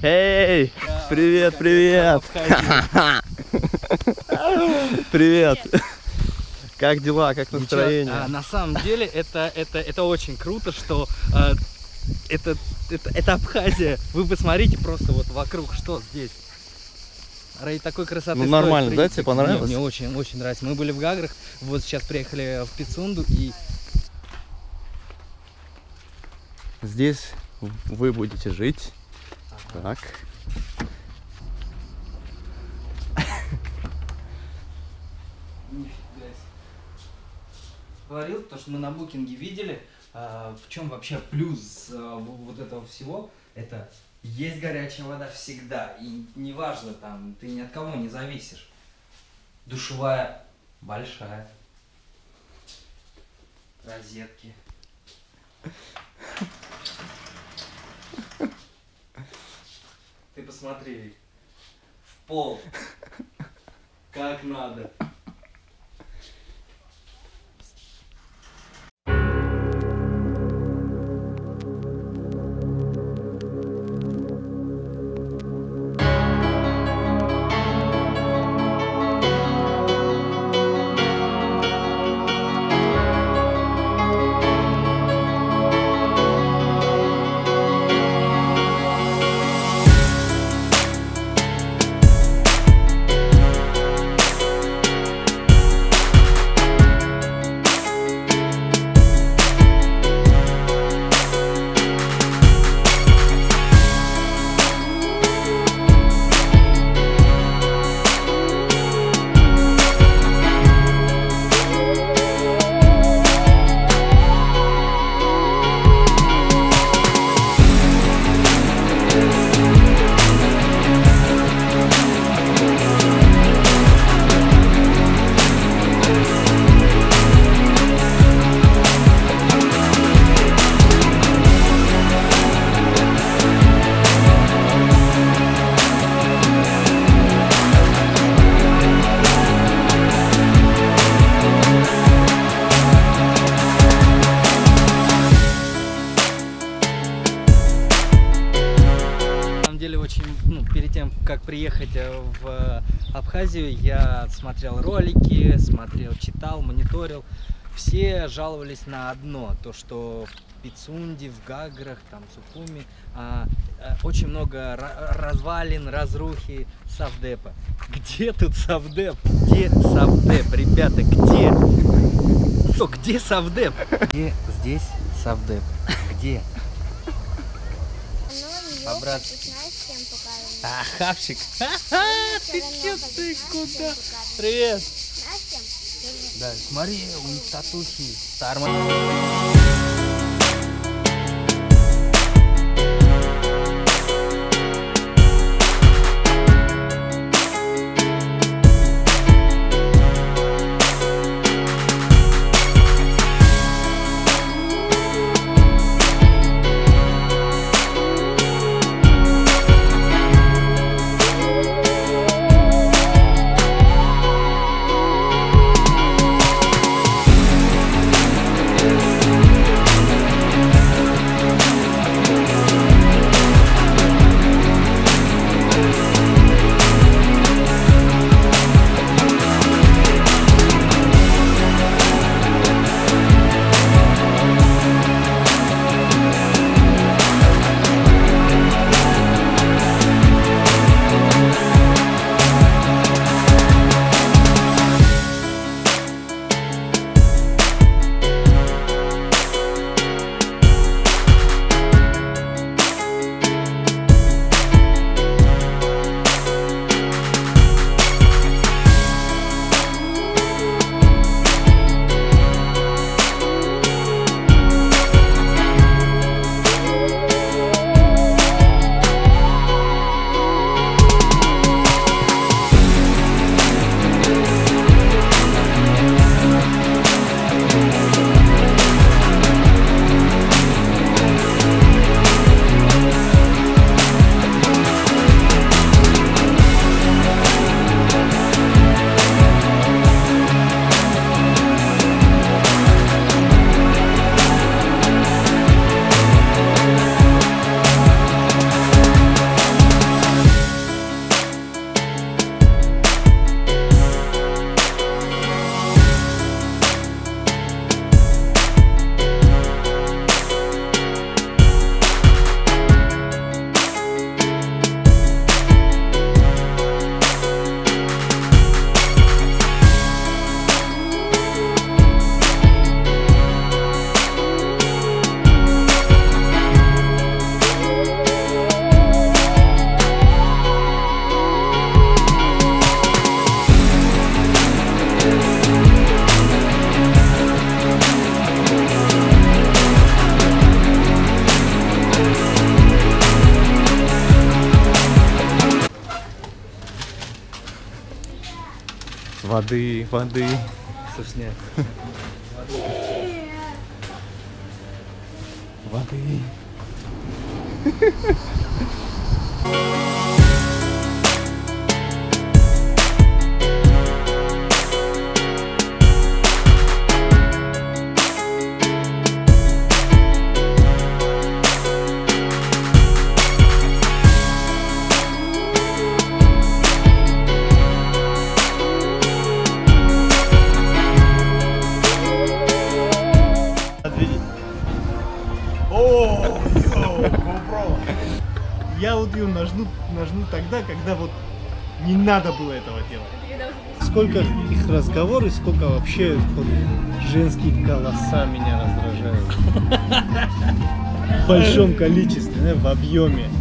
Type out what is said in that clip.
Эй, привет, привет. Привет. Как дела, как настроение? На самом деле это очень круто, что это Абхазия. Вы посмотрите просто вот вокруг, что здесь. Ради такой красоты. Ну нормально, да? Тебе понравилось? Мне очень нравится. Мы были в Гаграх, вот сейчас приехали в Пицунду и... Здесь вы будете жить. Так. Говорил, то, что мы на букинге видели, в чем вообще плюс вот этого всего, это есть горячая вода всегда, и неважно, там, ты ни от кого не зависишь. Душевая большая, розетки. Ты посмотри, в пол, как надо. Перед тем, как приехать в Абхазию, я смотрел ролики, читал, мониторил. Все жаловались на одно, то что в Пицунде, в Гаграх, там, Сухуми очень много развалин, разрухи, Савдепа. Где тут Савдеп? Где Савдеп, ребята, где? Где Савдеп? Где здесь Савдеп? Где? По-братски. А, хавчик. Ты чё, ты куда? Привет. Да, смотри, у них татухи. Воды, воды. Слушай, нет. Воды. Я вот ее нажму тогда, когда вот не надо было этого делать. Сколько их разговоры, сколько вообще вот, женские голоса меня раздражают. В большом количестве, в объеме.